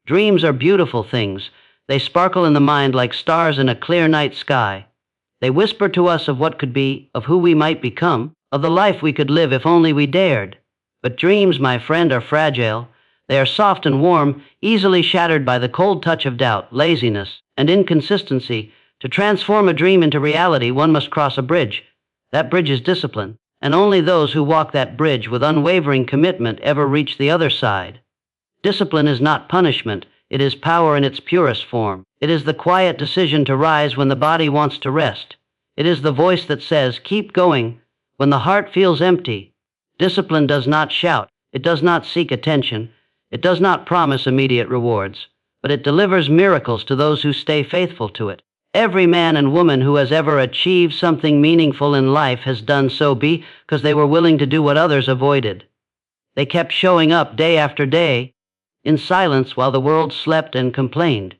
Dreams are beautiful things. They sparkle in the mind like stars in a clear night sky. They whisper to us of what could be, of who we might become, of the life we could live if only we dared. But dreams, my friend, are fragile. They are soft and warm, easily shattered by the cold touch of doubt, laziness, and inconsistency. To transform a dream into reality, one must cross a bridge. That bridge is discipline, and only those who walk that bridge with unwavering commitment ever reach the other side. Discipline is not punishment. It is power in its purest form. It is the quiet decision to rise when the body wants to rest. It is the voice that says, "Keep going," when the heart feels empty. Discipline does not shout. It does not seek attention. It does not promise immediate rewards, but it delivers miracles to those who stay faithful to it. Every man and woman who has ever achieved something meaningful in life has done so because they were willing to do what others avoided. They kept showing up day after day, in silence while the world slept and complained.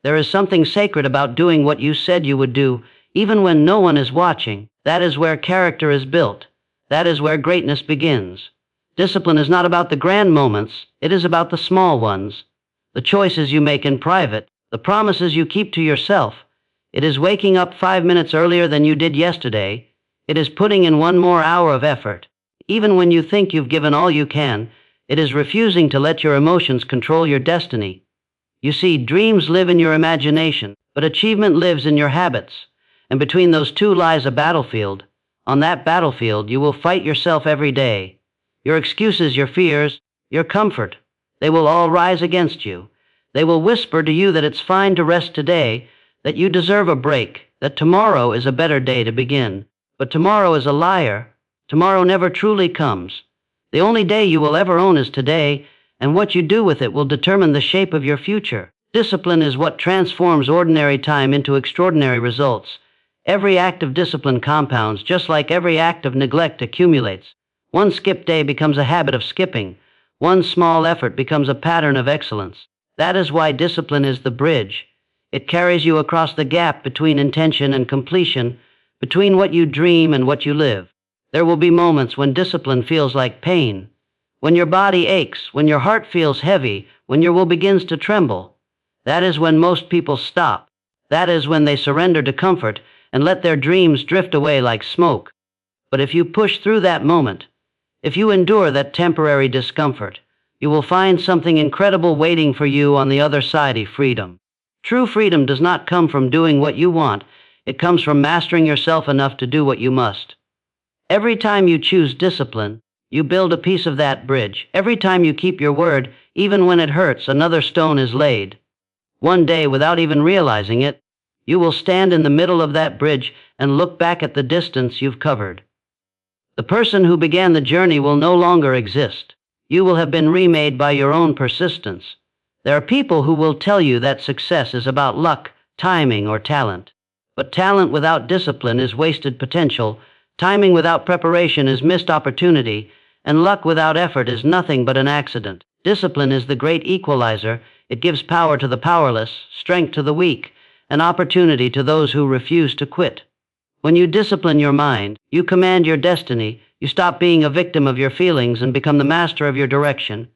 There is something sacred about doing what you said you would do, even when no one is watching. That is where character is built. That is where greatness begins. Discipline is not about the grand moments. It is about the small ones. The choices you make in private, the promises you keep to yourself. It is waking up 5 minutes earlier than you did yesterday. It is putting in one more hour of effort. Even when you think you've given all you can, it is refusing to let your emotions control your destiny. You see, dreams live in your imagination, but achievement lives in your habits. And between those two lies a battlefield. On that battlefield, you will fight yourself every day. Your excuses, your fears, your comfort, they will all rise against you. They will whisper to you that it's fine to rest today, that you deserve a break, that tomorrow is a better day to begin. But tomorrow is a liar. Tomorrow never truly comes. The only day you will ever own is today, and what you do with it will determine the shape of your future. Discipline is what transforms ordinary time into extraordinary results. Every act of discipline compounds, just like every act of neglect accumulates. One skipped day becomes a habit of skipping. One small effort becomes a pattern of excellence. That is why discipline is the bridge. It carries you across the gap between intention and completion, between what you dream and what you live. There will be moments when discipline feels like pain, when your body aches, when your heart feels heavy, when your will begins to tremble. That is when most people stop. That is when they surrender to comfort and let their dreams drift away like smoke. But if you push through that moment, if you endure that temporary discomfort, you will find something incredible waiting for you on the other side of freedom. True freedom does not come from doing what you want. It comes from mastering yourself enough to do what you must. Every time you choose discipline, you build a piece of that bridge. Every time you keep your word, even when it hurts, another stone is laid. One day, without even realizing it, you will stand in the middle of that bridge and look back at the distance you've covered. The person who began the journey will no longer exist. You will have been remade by your own persistence. There are people who will tell you that success is about luck, timing, or talent. But talent without discipline is wasted potential, timing without preparation is missed opportunity, and luck without effort is nothing but an accident. Discipline is the great equalizer. It gives power to the powerless, strength to the weak, and opportunity to those who refuse to quit. When you discipline your mind, you command your destiny. You stop being a victim of your feelings and become the master of your direction.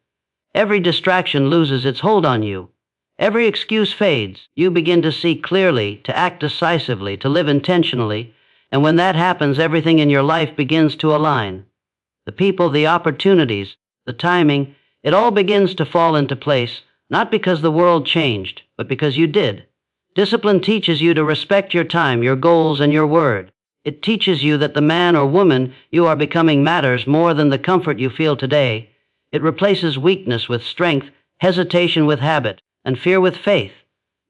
Every distraction loses its hold on you. Every excuse fades. You begin to see clearly, to act decisively, to live intentionally, and when that happens, everything in your life begins to align. The people, the opportunities, the timing, it all begins to fall into place, not because the world changed, but because you did. Discipline teaches you to respect your time, your goals, and your word. It teaches you that the man or woman you are becoming matters more than the comfort you feel today. It replaces weakness with strength, hesitation with habit, and fear with faith.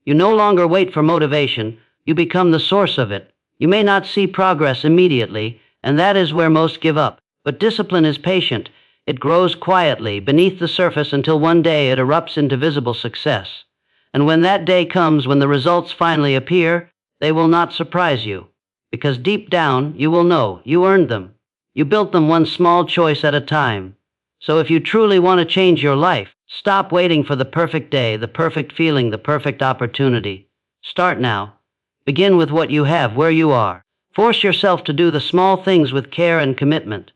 You no longer wait for motivation. You become the source of it. You may not see progress immediately, and that is where most give up. But discipline is patient. It grows quietly beneath the surface until one day it erupts into visible success. And when that day comes, when the results finally appear, they will not surprise you. Because deep down, you will know you earned them. You built them one small choice at a time. So if you truly want to change your life, stop waiting for the perfect day, the perfect feeling, the perfect opportunity. Start now. Begin with what you have, where you are. Force yourself to do the small things with care and commitment.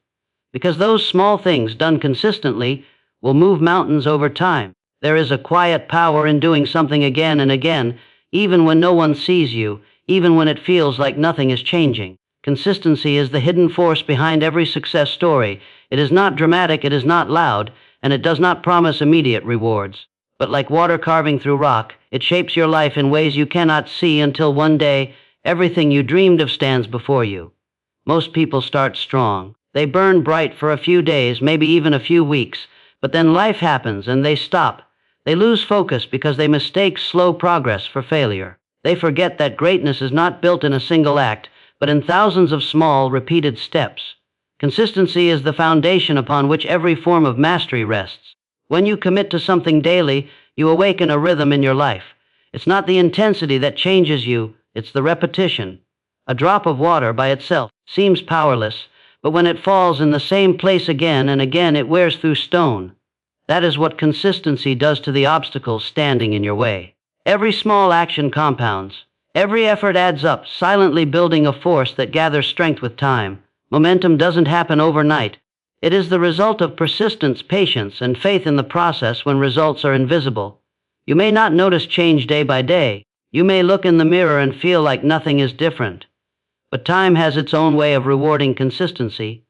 Because those small things done consistently will move mountains over time. There is a quiet power in doing something again and again, even when no one sees you, even when it feels like nothing is changing. Consistency is the hidden force behind every success story. It is not dramatic, it is not loud, and it does not promise immediate rewards. But like water carving through rock, it shapes your life in ways you cannot see until one day, everything you dreamed of stands before you. Most people start strong. They burn bright for a few days, maybe even a few weeks, but then life happens and they stop. They lose focus because they mistake slow progress for failure. They forget that greatness is not built in a single act, but in thousands of small, repeated steps. Consistency is the foundation upon which every form of mastery rests. When you commit to something daily, you awaken a rhythm in your life. It's not the intensity that changes you, it's the repetition. A drop of water by itself seems powerless, but when it falls in the same place again and again, it wears through stone. That is what consistency does to the obstacles standing in your way. Every small action compounds. Every effort adds up, silently building a force that gathers strength with time. Momentum doesn't happen overnight. It is the result of persistence, patience, and faith in the process when results are invisible. You may not notice change day by day. You may look in the mirror and feel like nothing is different. But time has its own way of rewarding consistency.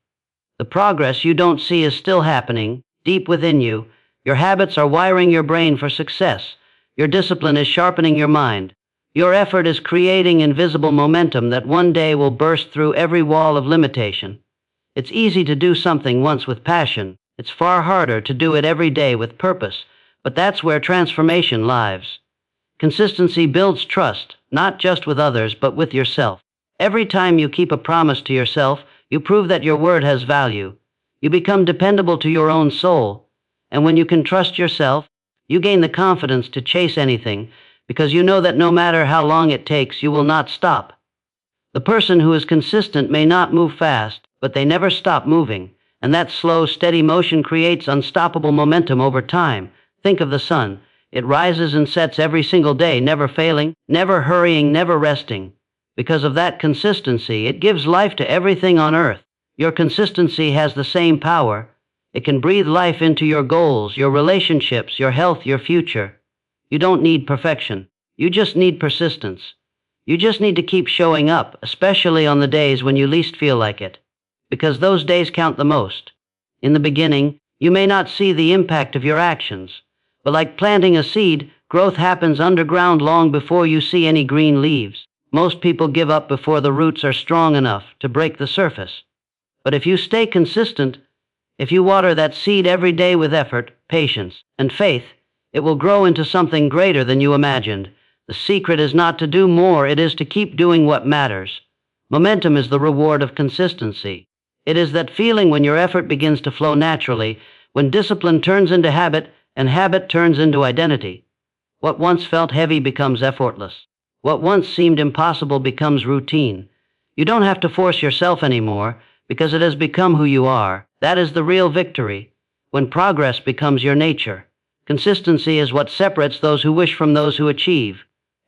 The progress you don't see is still happening, deep within you. Your habits are wiring your brain for success. Your discipline is sharpening your mind. Your effort is creating invisible momentum that one day will burst through every wall of limitation. It's easy to do something once with passion. It's far harder to do it every day with purpose, but that's where transformation lies. Consistency builds trust, not just with others, but with yourself. Every time you keep a promise to yourself, you prove that your word has value. You become dependable to your own soul. And when you can trust yourself, you gain the confidence to chase anything, because you know that no matter how long it takes, you will not stop. The person who is consistent may not move fast, but they never stop moving, and that slow, steady motion creates unstoppable momentum over time. Think of the sun. It rises and sets every single day, never failing, never hurrying, never resting. Because of that consistency, it gives life to everything on earth. Your consistency has the same power. It can breathe life into your goals, your relationships, your health, your future. You don't need perfection. You just need persistence. You just need to keep showing up, especially on the days when you least feel like it, because those days count the most. In the beginning, you may not see the impact of your actions, but like planting a seed, growth happens underground long before you see any green leaves. Most people give up before the roots are strong enough to break the surface. But if you stay consistent, if you water that seed every day with effort, patience, and faith, it will grow into something greater than you imagined. The secret is not to do more, it is to keep doing what matters. Momentum is the reward of consistency. It is that feeling when your effort begins to flow naturally, when discipline turns into habit, and habit turns into identity. What once felt heavy becomes effortless. What once seemed impossible becomes routine. You don't have to force yourself anymore, because it has become who you are. That is the real victory, when progress becomes your nature. Consistency is what separates those who wish from those who achieve.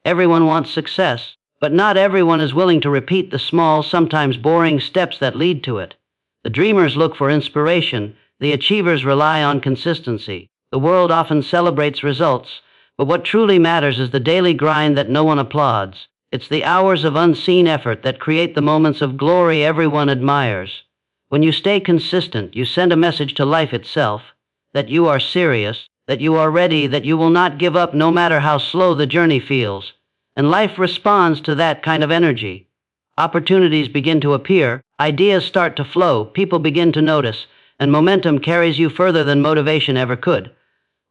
Everyone wants success, but not everyone is willing to repeat the small, sometimes boring steps that lead to it. The dreamers look for inspiration. The achievers rely on consistency. The world often celebrates results, but what truly matters is the daily grind that no one applauds. It's the hours of unseen effort that create the moments of glory everyone admires. When you stay consistent, you send a message to life itself, that you are serious, that you are ready, that you will not give up no matter how slow the journey feels. And life responds to that kind of energy. Opportunities begin to appear, ideas start to flow, people begin to notice, and momentum carries you further than motivation ever could.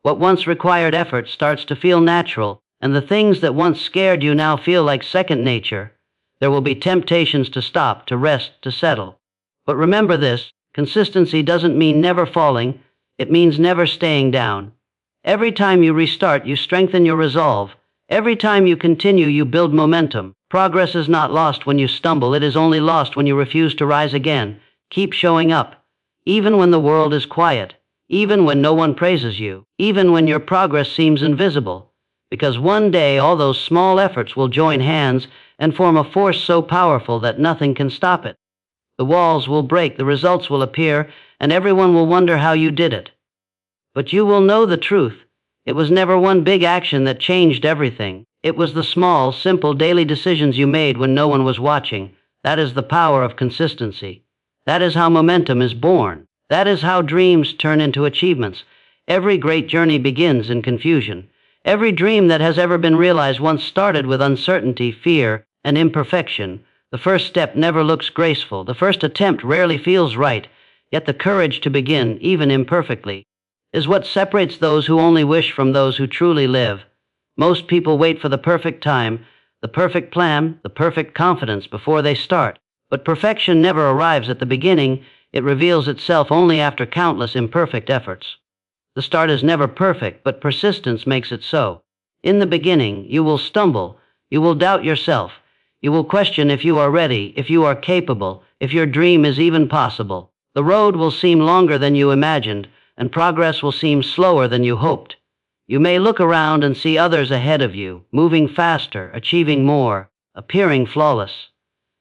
What once required effort starts to feel natural, and the things that once scared you now feel like second nature. There will be temptations to stop, to rest, to settle. But remember this, consistency doesn't mean never falling, it means never staying down. Every time you restart, you strengthen your resolve. Every time you continue, you build momentum. Progress is not lost when you stumble, it is only lost when you refuse to rise again. Keep showing up, even when the world is quiet, even when no one praises you, even when your progress seems invisible. Because one day all those small efforts will join hands and form a force so powerful that nothing can stop it. The walls will break, the results will appear, and everyone will wonder how you did it. But you will know the truth. It was never one big action that changed everything. It was the small, simple daily decisions you made when no one was watching. That is the power of consistency. That is how momentum is born. That is how dreams turn into achievements. Every great journey begins in confusion. Every dream that has ever been realized once started with uncertainty, fear, and imperfection. The first step never looks graceful. The first attempt rarely feels right. Yet the courage to begin, even imperfectly, is what separates those who only wish from those who truly live. Most people wait for the perfect time, the perfect plan, the perfect confidence before they start. But perfection never arrives at the beginning. It reveals itself only after countless imperfect efforts. The start is never perfect, but persistence makes it so. In the beginning, you will stumble. You will doubt yourself. You will question if you are ready, if you are capable, if your dream is even possible. The road will seem longer than you imagined, and progress will seem slower than you hoped. You may look around and see others ahead of you, moving faster, achieving more, appearing flawless.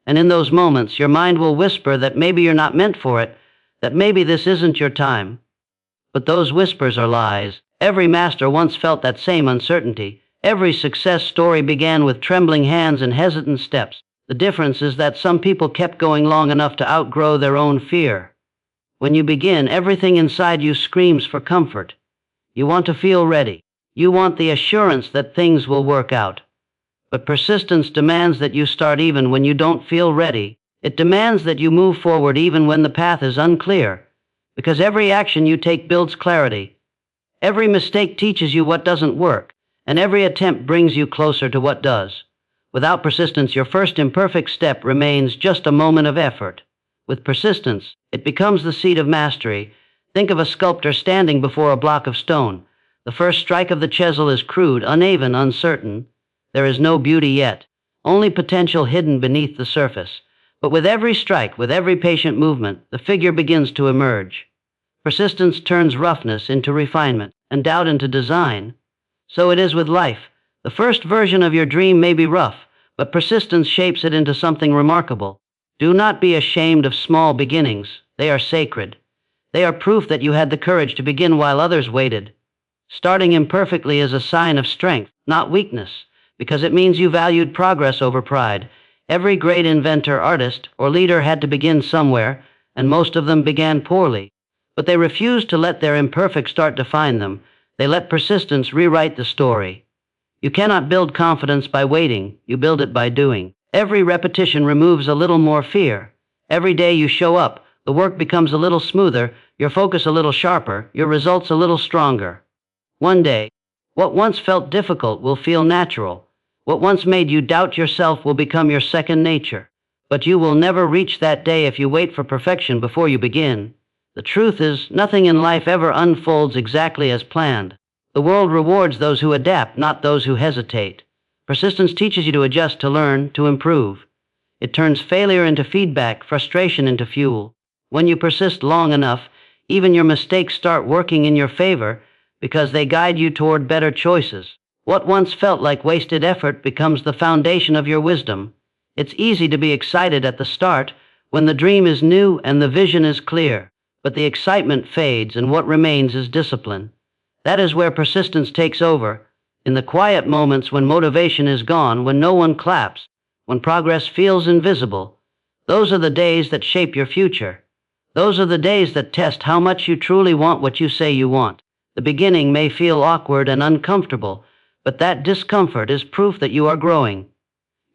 And in those moments, your mind will whisper that maybe you're not meant for it, that maybe this isn't your time. But those whispers are lies. Every master once felt that same uncertainty. Every success story began with trembling hands and hesitant steps. The difference is that some people kept going long enough to outgrow their own fear. When you begin, everything inside you screams for comfort. You want to feel ready. You want the assurance that things will work out. But persistence demands that you start even when you don't feel ready. It demands that you move forward even when the path is unclear. Because every action you take builds clarity. Every mistake teaches you what doesn't work, and every attempt brings you closer to what does. Without persistence, your first imperfect step remains just a moment of effort. With persistence, it becomes the seat of mastery. Think of a sculptor standing before a block of stone. The first strike of the chisel is crude, uneven, uncertain. There is no beauty yet, only potential hidden beneath the surface. But with every strike, with every patient movement, the figure begins to emerge. Persistence turns roughness into refinement, and doubt into design. So it is with life. The first version of your dream may be rough, but persistence shapes it into something remarkable. Do not be ashamed of small beginnings. They are sacred. They are proof that you had the courage to begin while others waited. Starting imperfectly is a sign of strength, not weakness, because it means you valued progress over pride. Every great inventor, artist, or leader had to begin somewhere, and most of them began poorly. But they refused to let their imperfect start define them. They let persistence rewrite the story. You cannot build confidence by waiting. You build it by doing. Every repetition removes a little more fear. Every day you show up, the work becomes a little smoother, your focus a little sharper, your results a little stronger. One day, what once felt difficult will feel natural. What once made you doubt yourself will become your second nature. But you will never reach that day if you wait for perfection before you begin. The truth is, nothing in life ever unfolds exactly as planned. The world rewards those who adapt, not those who hesitate. Persistence teaches you to adjust, to learn, to improve. It turns failure into feedback, frustration into fuel. When you persist long enough, even your mistakes start working in your favor because they guide you toward better choices. What once felt like wasted effort becomes the foundation of your wisdom. It's easy to be excited at the start when the dream is new and the vision is clear, but the excitement fades and what remains is discipline. That is where persistence takes over. In the quiet moments when motivation is gone, when no one claps, when progress feels invisible, those are the days that shape your future. Those are the days that test how much you truly want what you say you want. The beginning may feel awkward and uncomfortable, but that discomfort is proof that you are growing.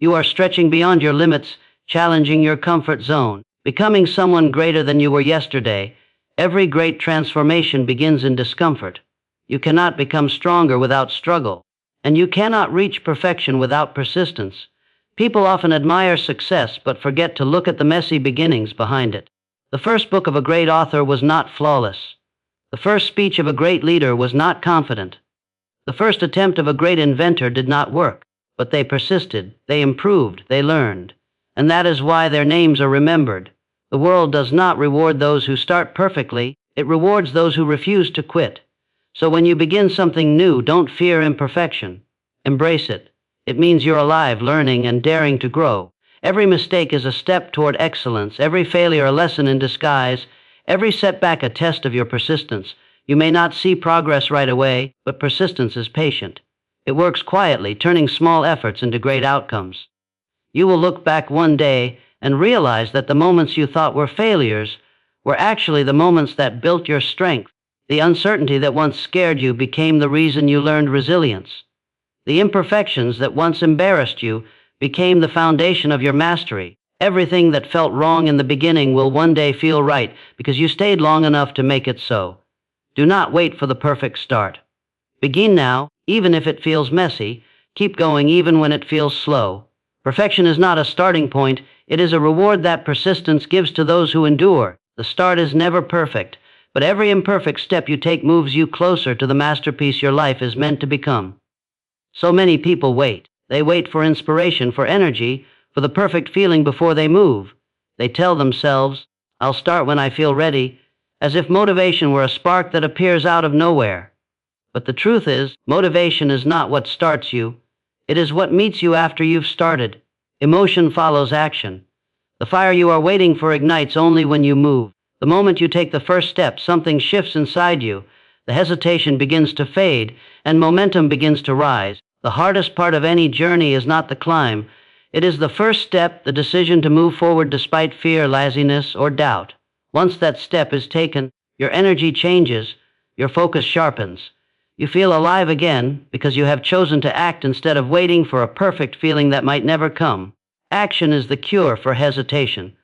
You are stretching beyond your limits, challenging your comfort zone, becoming someone greater than you were yesterday. Every great transformation begins in discomfort. You cannot become stronger without struggle, and you cannot reach perfection without persistence. People often admire success but forget to look at the messy beginnings behind it. The first book of a great author was not flawless. The first speech of a great leader was not confident. The first attempt of a great inventor did not work, but they persisted, they improved, they learned. And that is why their names are remembered. The world does not reward those who start perfectly, it rewards those who refuse to quit. So when you begin something new, don't fear imperfection. Embrace it. It means you're alive, learning, and daring to grow. Every mistake is a step toward excellence, every failure a lesson in disguise, every setback a test of your persistence. You may not see progress right away, but persistence is patient. It works quietly, turning small efforts into great outcomes. You will look back one day and realize that the moments you thought were failures were actually the moments that built your strength. The uncertainty that once scared you became the reason you learned resilience. The imperfections that once embarrassed you became the foundation of your mastery. Everything that felt wrong in the beginning will one day feel right because you stayed long enough to make it so. Do not wait for the perfect start. Begin now, even if it feels messy. Keep going even when it feels slow. Perfection is not a starting point, it is a reward that persistence gives to those who endure. The start is never perfect, but every imperfect step you take moves you closer to the masterpiece your life is meant to become. So many people wait. They wait for inspiration, for energy, for the perfect feeling before they move. They tell themselves, "I'll start when I feel ready," as if motivation were a spark that appears out of nowhere. But the truth is, motivation is not what starts you. It is what meets you after you've started. Emotion follows action. The fire you are waiting for ignites only when you move. The moment you take the first step, something shifts inside you. The hesitation begins to fade, and momentum begins to rise. The hardest part of any journey is not the climb. It is the first step, the decision to move forward despite fear, laziness, or doubt. Once that step is taken, your energy changes, your focus sharpens. You feel alive again because you have chosen to act instead of waiting for a perfect feeling that might never come. Action is the cure for hesitation.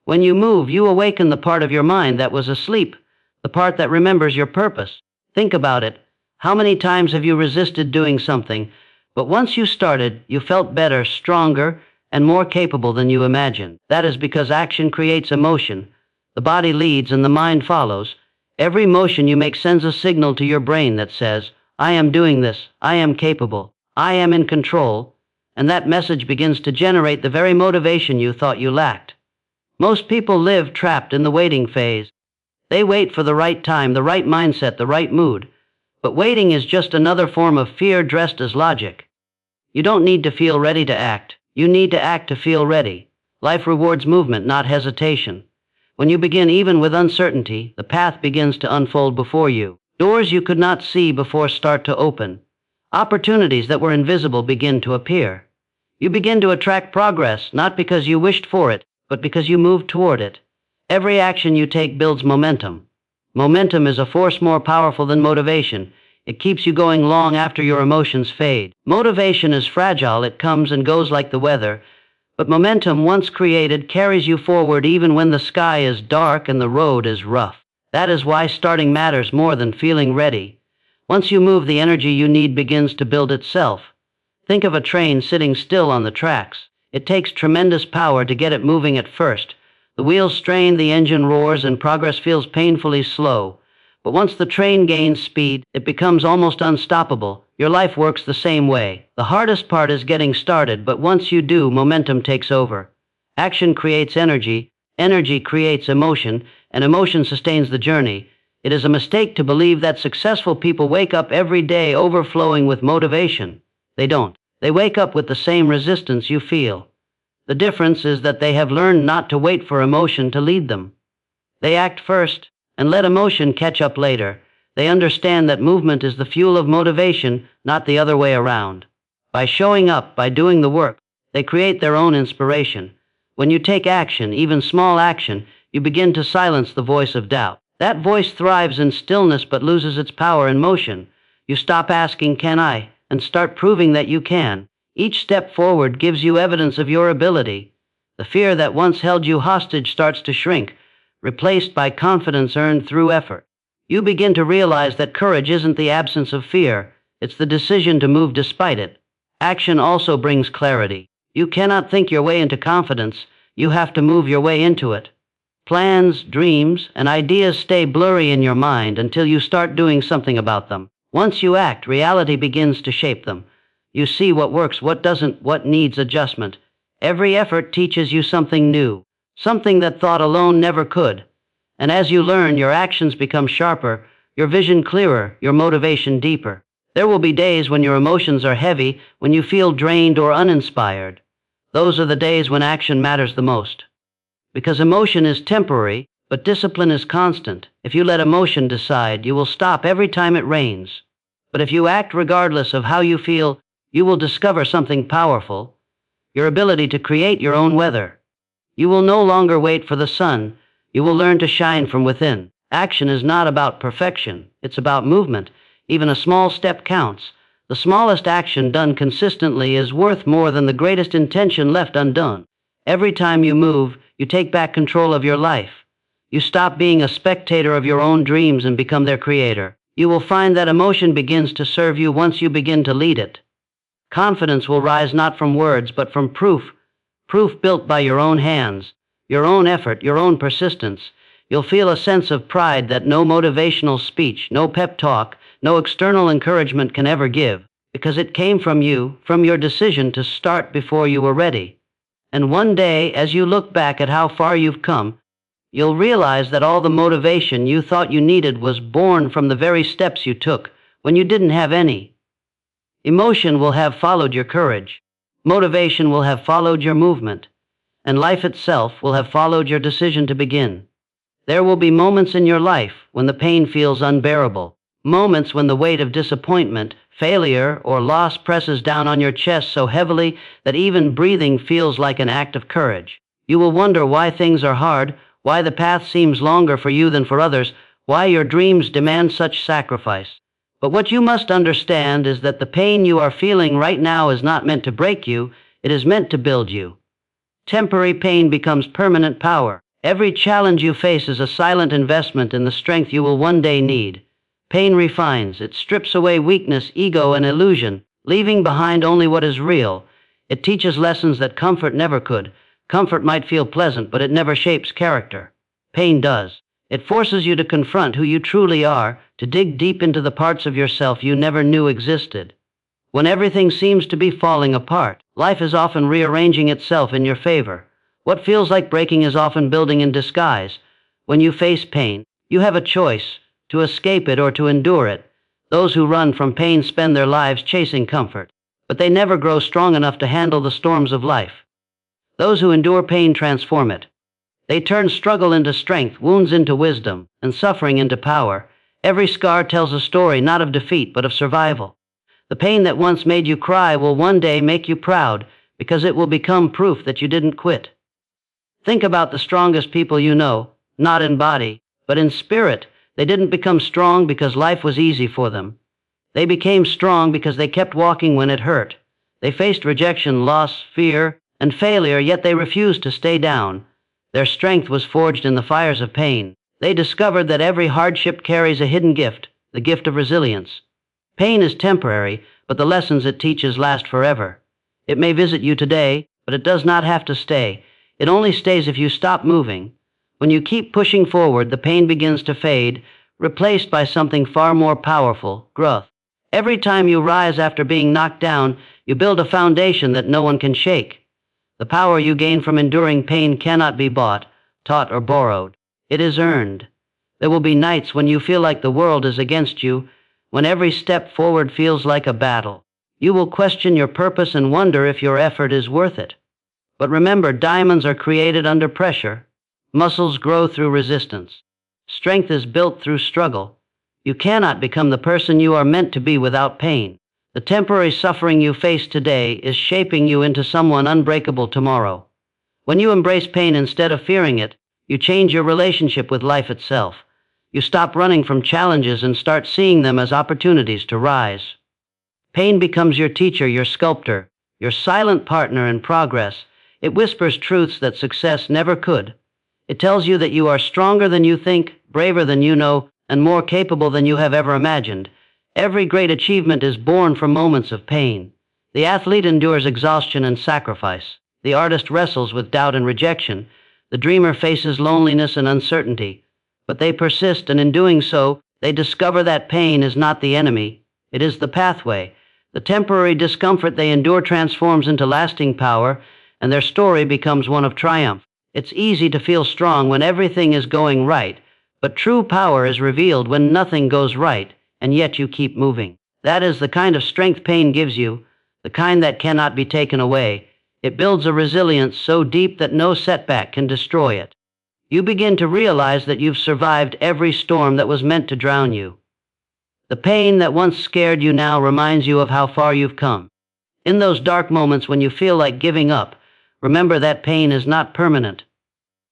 When you move, you awaken the part of your mind that was asleep, the part that remembers your purpose. Think about it. How many times have you resisted doing something, but once you started, you felt better, stronger, and more capable than you imagined? That is because action creates emotion. The body leads and the mind follows. Every motion you make sends a signal to your brain that says, "I am doing this, I am capable, I am in control," and that message begins to generate the very motivation you thought you lacked. Most people live trapped in the waiting phase. They wait for the right time, the right mindset, the right mood. But waiting is just another form of fear dressed as logic. You don't need to feel ready to act. You need to act to feel ready. Life rewards movement, not hesitation. When you begin even with uncertainty, the path begins to unfold before you. Doors you could not see before start to open. Opportunities that were invisible begin to appear. You begin to attract progress, not because you wished for it, but because you moved toward it. Every action you take builds momentum. Momentum is a force more powerful than motivation. It keeps you going long after your emotions fade. Motivation is fragile, it comes and goes like the weather. But momentum, once created, carries you forward even when the sky is dark and the road is rough. That is why starting matters more than feeling ready. Once you move, the energy you need begins to build itself. Think of a train sitting still on the tracks. It takes tremendous power to get it moving at first. The wheels strain, the engine roars, and progress feels painfully slow. But once the train gains speed, it becomes almost unstoppable. Your life works the same way. The hardest part is getting started, but once you do, momentum takes over. Action creates energy, energy creates emotion, and emotion sustains the journey. It is a mistake to believe that successful people wake up every day overflowing with motivation. They don't. They wake up with the same resistance you feel. The difference is that they have learned not to wait for emotion to lead them. They act first and let emotion catch up later. They understand that movement is the fuel of motivation, not the other way around. By showing up, by doing the work, they create their own inspiration. When you take action, even small action, you begin to silence the voice of doubt. That voice thrives in stillness but loses its power in motion. You stop asking, "Can I?" and start proving that you can. Each step forward gives you evidence of your ability. The fear that once held you hostage starts to shrink, replaced by confidence earned through effort. You begin to realize that courage isn't the absence of fear, it's the decision to move despite it. Action also brings clarity. You cannot think your way into confidence, you have to move your way into it. Plans, dreams, and ideas stay blurry in your mind until you start doing something about them. Once you act, reality begins to shape them. You see what works, what doesn't, what needs adjustment. Every effort teaches you something new, something that thought alone never could. And as you learn, your actions become sharper, your vision clearer, your motivation deeper. There will be days when your emotions are heavy, when you feel drained or uninspired. Those are the days when action matters the most. Because emotion is temporary, But discipline is constant. If you let emotion decide, you will stop every time it rains. But if you act regardless of how you feel, you will discover something powerful: your ability to create your own weather. You will no longer wait for the sun. You will learn to shine from within. Action is not about perfection. It's about movement. Even a small step counts. The smallest action done consistently is worth more than the greatest intention left undone. Every time you move, you take back control of your life. You stop being a spectator of your own dreams and become their creator. You will find that emotion begins to serve you once you begin to lead it. Confidence will rise not from words, but from proof. Proof built by your own hands, your own effort, your own persistence. You'll feel a sense of pride that no motivational speech, no pep talk, no external encouragement can ever give, because it came from you, from your decision to start before you were ready. And one day, as you look back at how far you've come, you'll realize that all the motivation you thought you needed was born from the very steps you took when you didn't have any. Emotion will have followed your courage. Motivation will have followed your movement. And life itself will have followed your decision to begin. There will be moments in your life when the pain feels unbearable. Moments when the weight of disappointment, failure, or loss presses down on your chest so heavily that even breathing feels like an act of courage. You will wonder why things are hard, why the path seems longer for you than for others, why your dreams demand such sacrifice. But what you must understand is that the pain you are feeling right now is not meant to break you, it is meant to build you. Temporary pain becomes permanent power. Every challenge you face is a silent investment in the strength you will one day need. Pain refines, it strips away weakness, ego, and illusion, leaving behind only what is real. It teaches lessons that comfort never could. Comfort might feel pleasant, but it never shapes character. Pain does. It forces you to confront who you truly are, to dig deep into the parts of yourself you never knew existed. When everything seems to be falling apart, life is often rearranging itself in your favor. What feels like breaking is often building in disguise. When you face pain, you have a choice: to escape it or to endure it. Those who run from pain spend their lives chasing comfort, but they never grow strong enough to handle the storms of life. Those who endure pain transform it. They turn struggle into strength, wounds into wisdom, and suffering into power. Every scar tells a story not of defeat but of survival. The pain that once made you cry will one day make you proud, because it will become proof that you didn't quit. Think about the strongest people you know, not in body, but in spirit. They didn't become strong because life was easy for them. They became strong because they kept walking when it hurt. They faced rejection, loss, fear, and failure, yet they refused to stay down. Their strength was forged in the fires of pain. They discovered that every hardship carries a hidden gift, the gift of resilience. Pain is temporary, but the lessons it teaches last forever. It may visit you today, but it does not have to stay. It only stays if you stop moving. When you keep pushing forward, the pain begins to fade, replaced by something far more powerful: growth. Every time you rise after being knocked down, you build a foundation that no one can shake. The power you gain from enduring pain cannot be bought, taught, or borrowed. It is earned. There will be nights when you feel like the world is against you, when every step forward feels like a battle. You will question your purpose and wonder if your effort is worth it. But remember, diamonds are created under pressure. Muscles grow through resistance. Strength is built through struggle. You cannot become the person you are meant to be without pain. The temporary suffering you face today is shaping you into someone unbreakable tomorrow. When you embrace pain instead of fearing it, you change your relationship with life itself. You stop running from challenges and start seeing them as opportunities to rise. Pain becomes your teacher, your sculptor, your silent partner in progress. It whispers truths that success never could. It tells you that you are stronger than you think, braver than you know, and more capable than you have ever imagined. Every great achievement is born from moments of pain. The athlete endures exhaustion and sacrifice. The artist wrestles with doubt and rejection. The dreamer faces loneliness and uncertainty. But they persist, and in doing so, they discover that pain is not the enemy. It is the pathway. The temporary discomfort they endure transforms into lasting power, and their story becomes one of triumph. It's easy to feel strong when everything is going right, but true power is revealed when nothing goes right, and yet you keep moving. That is the kind of strength pain gives you, the kind that cannot be taken away. It builds a resilience so deep that no setback can destroy it. You begin to realize that you've survived every storm that was meant to drown you. The pain that once scared you now reminds you of how far you've come. In those dark moments when you feel like giving up, remember that pain is not permanent.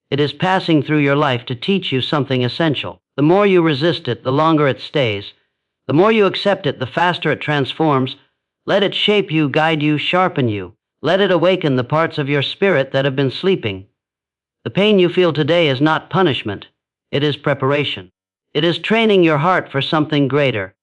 It is passing through your life to teach you something essential. The more you resist it, the longer it stays. The more you accept it, the faster it transforms. Let it shape you, guide you, sharpen you. Let it awaken the parts of your spirit that have been sleeping. The pain you feel today is not punishment. It is preparation. It is training your heart for something greater.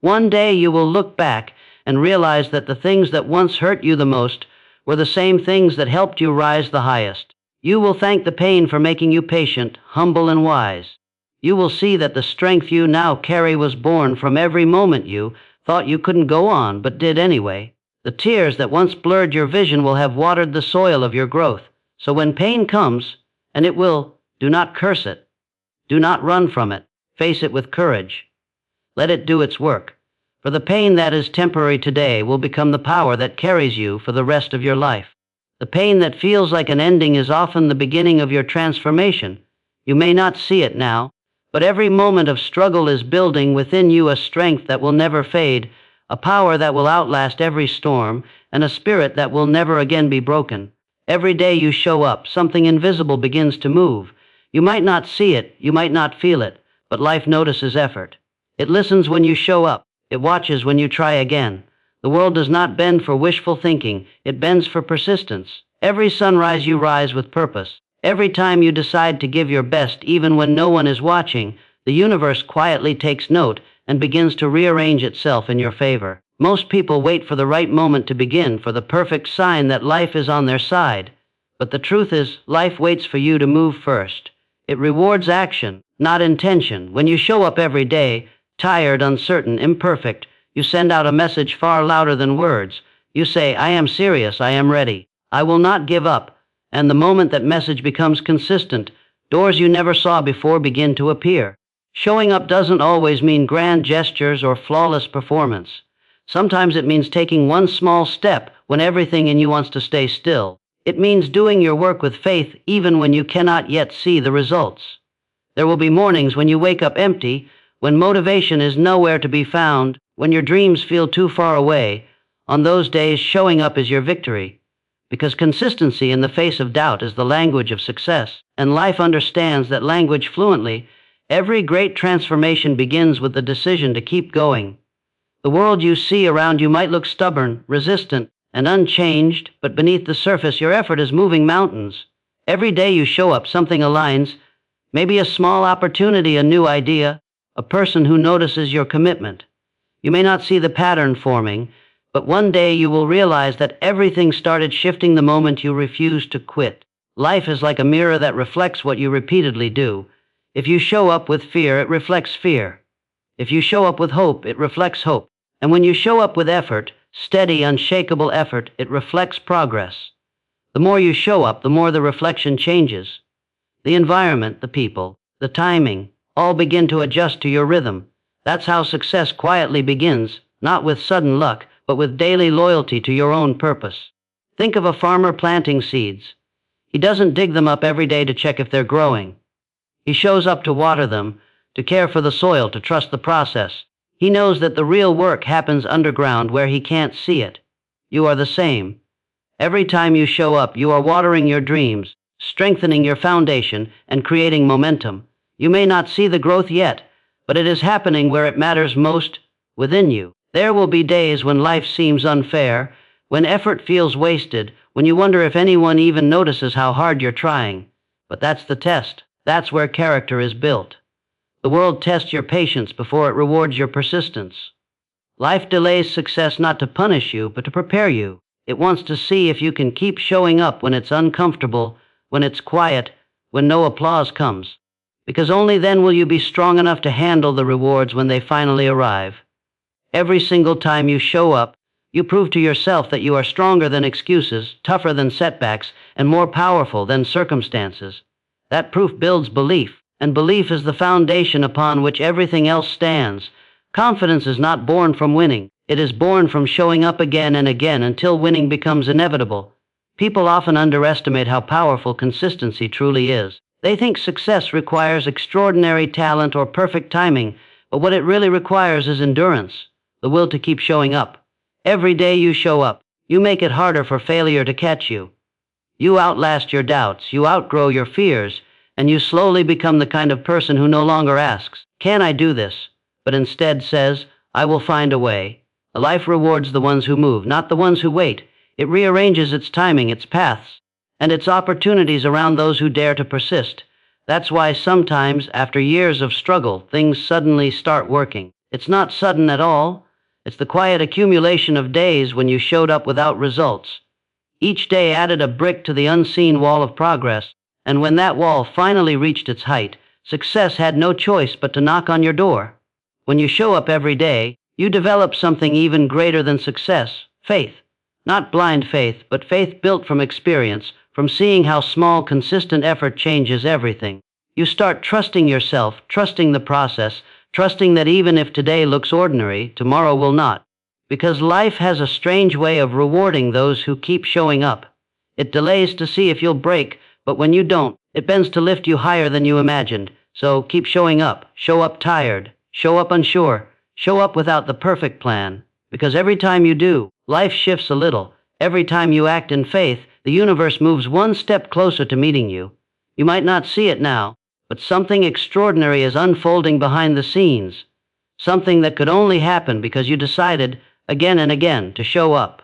One day you will look back and realize that the things that once hurt you the most were the same things that helped you rise the highest. You will thank the pain for making you patient, humble, and wise. You will see that the strength you now carry was born from every moment you thought you couldn't go on, but did anyway. The tears that once blurred your vision will have watered the soil of your growth. So when pain comes, and it will, do not curse it. Do not run from it. Face it with courage. Let it do its work. For the pain that is temporary today will become the power that carries you for the rest of your life. The pain that feels like an ending is often the beginning of your transformation. You may not see it now, but every moment of struggle is building within you a strength that will never fade, a power that will outlast every storm, and a spirit that will never again be broken. Every day you show up, something invisible begins to move. You might not see it, you might not feel it, but life notices effort. It listens when you show up. It watches when you try again. The world does not bend for wishful thinking. It bends for persistence. Every sunrise you rise with purpose. Every time you decide to give your best, even when no one is watching, the universe quietly takes note and begins to rearrange itself in your favor. Most people wait for the right moment to begin, for the perfect sign that life is on their side. But the truth is, life waits for you to move first. It rewards action, not intention. When you show up every day, tired, uncertain, imperfect, you send out a message far louder than words. You say, I am serious, I am ready, I will not give up. And the moment that message becomes consistent, doors you never saw before begin to appear. Showing up doesn't always mean grand gestures or flawless performance. Sometimes it means taking one small step when everything in you wants to stay still. It means doing your work with faith even when you cannot yet see the results. There will be mornings when you wake up empty, when motivation is nowhere to be found, when your dreams feel too far away. On those days, showing up is your victory. Because consistency in the face of doubt is the language of success, and life understands that language fluently. Every great transformation begins with the decision to keep going. The world you see around you might look stubborn, resistant, and unchanged, but beneath the surface your effort is moving mountains. Every day you show up, something aligns. Maybe a small opportunity, a new idea, a person who notices your commitment. You may not see the pattern forming, but one day you will realize that everything started shifting the moment you refused to quit. Life is like a mirror that reflects what you repeatedly do. If you show up with fear, it reflects fear. If you show up with hope, it reflects hope. And when you show up with effort, steady, unshakable effort, it reflects progress. The more you show up, the more the reflection changes. The environment, the people, the timing, all begin to adjust to your rhythm. That's how success quietly begins, not with sudden luck, but with daily loyalty to your own purpose. Think of a farmer planting seeds. He doesn't dig them up every day to check if they're growing. He shows up to water them, to care for the soil, to trust the process. He knows that the real work happens underground where he can't see it. You are the same. Every time you show up, you are watering your dreams, strengthening your foundation, and creating momentum. You may not see the growth yet, but it is happening where it matters most, within you. There will be days when life seems unfair, when effort feels wasted, when you wonder if anyone even notices how hard you're trying. But that's the test. That's where character is built. The world tests your patience before it rewards your persistence. Life delays success not to punish you, but to prepare you. It wants to see if you can keep showing up when it's uncomfortable, when it's quiet, when no applause comes. Because only then will you be strong enough to handle the rewards when they finally arrive. Every single time you show up, you prove to yourself that you are stronger than excuses, tougher than setbacks, and more powerful than circumstances. That proof builds belief, and belief is the foundation upon which everything else stands. Confidence is not born from winning. It is born from showing up again and again until winning becomes inevitable. People often underestimate how powerful consistency truly is. They think success requires extraordinary talent or perfect timing, but what it really requires is endurance, the will to keep showing up. Every day you show up, you make it harder for failure to catch you. You outlast your doubts, you outgrow your fears, and you slowly become the kind of person who no longer asks, "Can I do this?" but instead says, "I will find a way." Life rewards the ones who move, not the ones who wait. It rearranges its timing, its paths, and its opportunities around those who dare to persist. That's why sometimes, after years of struggle, things suddenly start working. It's not sudden at all. It's the quiet accumulation of days when you showed up without results. Each day added a brick to the unseen wall of progress, and when that wall finally reached its height, success had no choice but to knock on your door. When you show up every day, you develop something even greater than success: faith. Not blind faith, but faith built from experience, from seeing how small, consistent effort changes everything. You start trusting yourself, trusting the process, trusting that even if today looks ordinary, tomorrow will not. Because life has a strange way of rewarding those who keep showing up. It delays to see if you'll break, but when you don't, it bends to lift you higher than you imagined. So keep showing up. Show up tired. Show up unsure. Show up without the perfect plan. Because every time you do, life shifts a little. Every time you act in faith, the universe moves one step closer to meeting you. You might not see it now, but something extraordinary is unfolding behind the scenes. Something that could only happen because you decided, again and again, to show up.